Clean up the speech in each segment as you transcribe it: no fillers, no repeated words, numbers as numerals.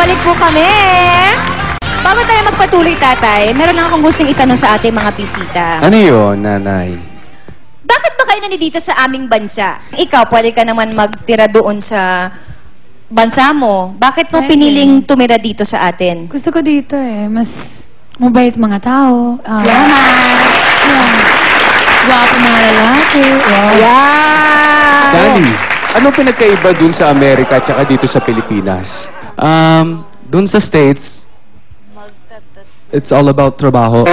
Nagbabalik po kami. Bago tayo magpatuloy, tatay, meron lang akong gustong itanong sa ating mga bisita. Ano yun, nanay? Bakit ba kayo nandito sa aming bansa? Ikaw, pwede ka naman magtira doon sa bansa mo. Bakit mo piniling tumira dito sa atin? Gusto ko dito eh. Mas mabait mga tao. Salamat. Guwapo mga lalaki. Yeah! Danny, anong pinagkaiba dun sa Amerika at saka dito sa Pilipinas? Dun sa States, it's all about trabaho.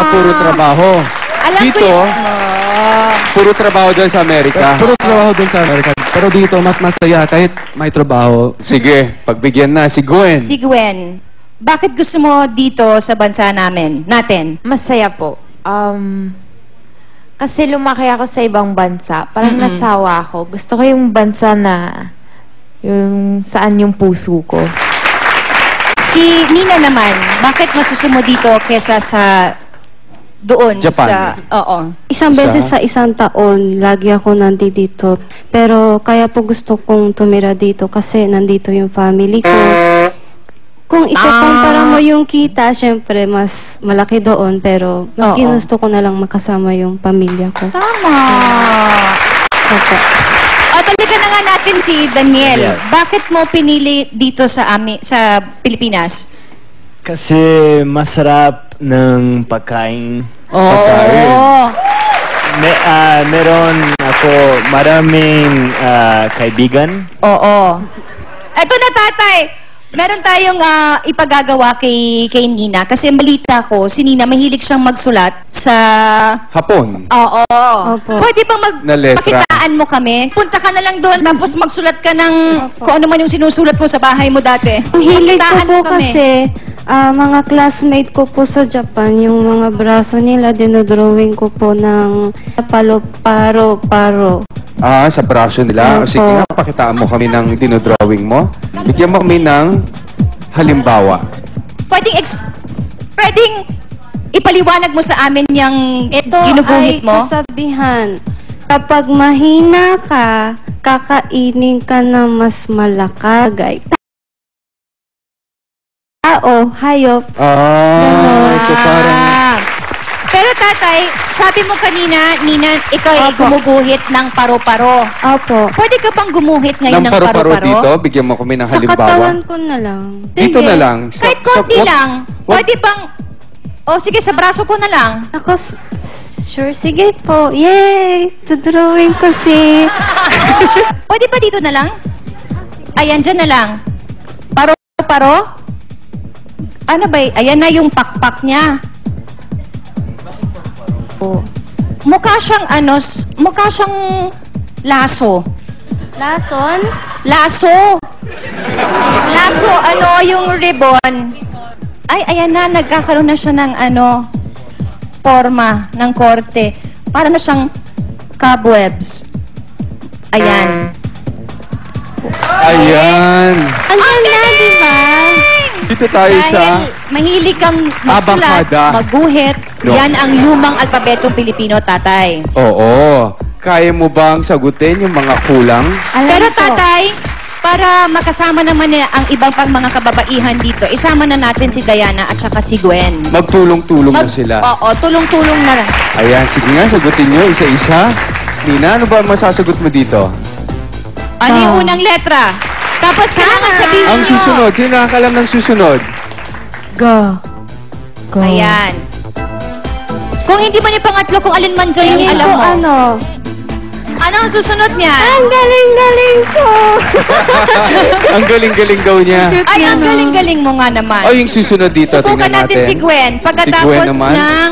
Puro trabaho. Alam Dito, ko yun. puro trabaho dun sa Amerika. Puro trabaho dun sa Amerika. Pero dito, mas masaya kahit may trabaho. Sige, pagbigyan na si Gwen. Si Gwen, bakit gusto mo dito sa bansa natin? Masaya po. Kasi lumaki ako sa ibang bansa. Parang nasawa ako. Gusto ko yung bansa na yung saan yung puso ko. Si Nina naman, bakit masusunod mo dito kesa sa doon? Japan. Oo. Isang beses sa isang taon, lagi ako nandito. Pero kaya po gusto kong tumira dito kasi nandito yung family ko. Kung ikukumpara mo yung kita, syempre mas malaki doon. Pero mas ginusto ko na lang makasama yung pamilya ko. Tama. Opo. Talaga na nga natin si Daniel. Bakit mo pinili dito sa Pilipinas? Kasi masarap ng pagkain. Meron ako maraming kaibigan. Oo. Eto na, tatay. Meron tayong ipagagawa kay Nina. Kasi balita ko, si Nina mahilig siyang magsulat sa... Hapon. Oo. Opo. Pwede bang Na letra. pakitaan mo kami? Punta ka na lang doon, tapos magsulat ka ng kung ano man yung sinusulat mo sa bahay mo dati. Ang hilig ko Pakitaan po mo kami. kasi, mga classmate ko po sa Japan, yung mga braso nila, dinodrawing ko po ng paro-paro. Sa braso nila. Opo. Sige nga, pakitaan mo kami ng dinodrawing mo. Bigyan mo kami ng halimbawa. Pwedeng ipaliwanag mo sa amin yung Ito ginuguhit ay mo? kasabihan. Kapag mahina ka, kakainin ka na mas malakagay. Tao, hayop. So parang... Pero tatay, sabi mo kanina, Nina, ikaw ay Opo. gumuguhit ng paro-paro. Opo. Pwede ka bang gumuhit ngayon ng paru-paro paro-paro? dito, bigyan mo kami ng Sa halimbawa. katawan ko na lang. Dito Sige. na lang. Kahit konti lang. Pwede bang... sige, sa braso ko na lang. Ako, sure, sige po. Yay! Dodrawing ko si... Pwede ba dito na lang? Ayan, dyan na lang. Paro-paro? Ano ba? Ayan na yung pakpak niya. Mukha siyang mukha siyang laso. Lason? Laso, yung ribbon. Ay, ayan na, nagkakaroon na siya ng forma, ng korte. Para na siyang cobwebs. Ayan. Ayan. Ang ganda, di ba? Dito tayo sa... Dahil mahilig kang magsulat, Abakada. magguhit, No. yan ang lumang alpabetong Pilipino, tatay. Oo. Kaya mo bang sagutin yung mga kulang? Alam Pero ko. tatay, para makasama naman ang ibang pang mga kababaihan dito, isama na natin si Diana at saka si Gwen. Magtulong-tulong na sila. Oo, tulong-tulong na. Ayan, sige nga, sagutin nyo isa-isa. Nina, ano ba masasagot mo dito? Ano yung unang letra? Tapos kailangan sabihin Ang nyo. susunod, sino nakakalam ng susunod? Go. Go. Ayan. Kung hindi man yung pangatlo, kung alin man dyan yung Tingin alam ko mo. ano? Ano ang susunod niya? Ang galing-galing ko! Ang galing-galing daw niya. Ay, ang galing-galing mo nga naman. O, yung susunod dito, Subukan tingnan natin si Gwen. Pagkatapos Si Gwen naman. ng...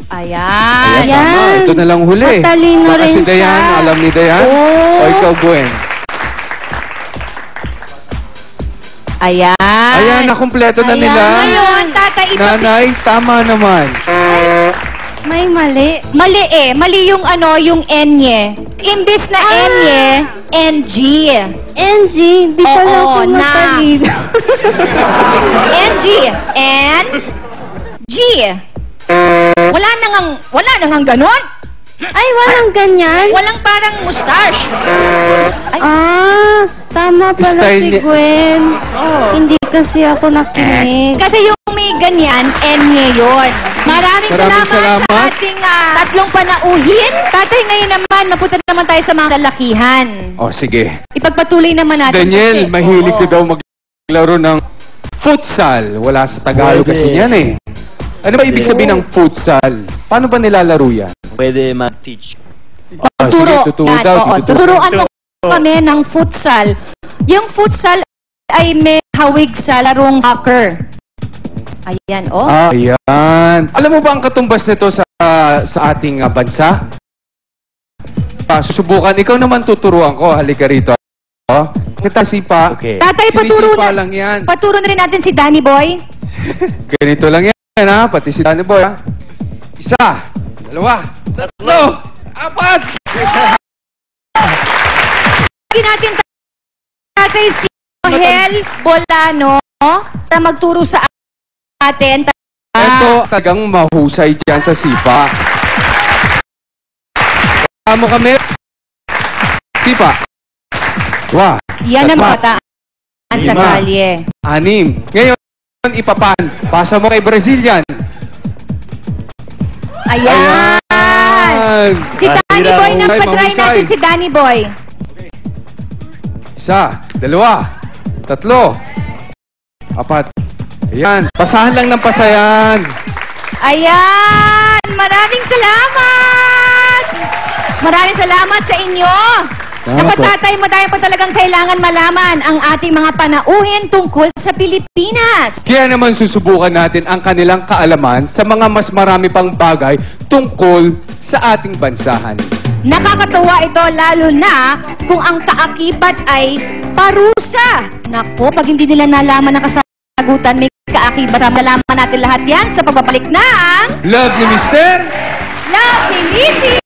Ayan. Ayan, tama. Ayan. Ito na lang huli. Matalino Baka rin si Dayan, siya. alam ni Dayan. Oh. O ikaw, Gwen. Ayan. Ayan, nakumpleto na nila. Ngayon, tatay, Nanay, tama naman. May mali. Mali eh. Mali yung yung enye. Imbis na enye, NG. NG, di pala Oo, ako na. matalino. NG. N. G. Wala nang ganon. Ay, walang ganyan. Walang parang mustache. Ay, Tama pala Style si niya- Gwen. Hindi kasi ako nakinig. Kasi yung may ganyan, enye yun. Maraming salamat sa salamat. ating tatlong panauhin. Tatay, ngayon naman, mapunta naman tayo sa mga lalakihan. O, sige. Ipagpatuloy naman natin. Daniel, kasi, mahilig oo. ko daw maglaro ng futsal. Wala sa Tagalog Pwede. kasi yan eh. Ano ba ibig sabihin ng futsal? Paano ba nilalaro yan? Pwede mag-teach. Ah, sige, Turo. tuturo Yan, daw. oo. Tuturuan mo kami ng futsal. Yung futsal ay may hawig sa larong soccer. Ayan, oh. Ah, ayan. Alam mo ba ang katumbas nito sa ating bansa? Susubukan. Ikaw naman tuturuan ko. Halika rito. Oh. Kita sipa. Okay. Tatay, paturo Sinisipa na. lang yan. Paturo na rin natin si Danny Boy. Ganito lang yan, ha? Pati si Danny Boy, ha? Isa, dalawa, tatlo, apat! Lagi natin tatay si Hel Bolano para magturo sa atin. Ito, tagang mahusay dyan sa sipa. Tama kami. Sipa. Dua. Yan ang tatlo, kataan sa lima, kalye. anim. Ngayon, ipapan. Pasa mo kay Brazilian. Ayan. Ayan. Si Danny Boy na Mahusay, patry mahusay. natin si Danny Boy. Isa, dalawa, tatlo, apat. Ayan. Pasahan lang ng pasayan. Ayan! Maraming salamat! Maraming salamat sa inyo! Naku, tatay, madami pa talagang kailangan malaman ang ating mga panauhin tungkol sa Pilipinas. Kaya naman susubukan natin ang kanilang kaalaman sa mga mas marami pang bagay tungkol sa ating bansahan. Nakakatuwa ito lalo na kung ang kaakibat ay parusa. Naku, pag hindi nila nalaman ang kasagutan, may kaakibat. Malaman natin lahat yan sa pagbabalik ng Love ni Mister! Love ni Lizzie!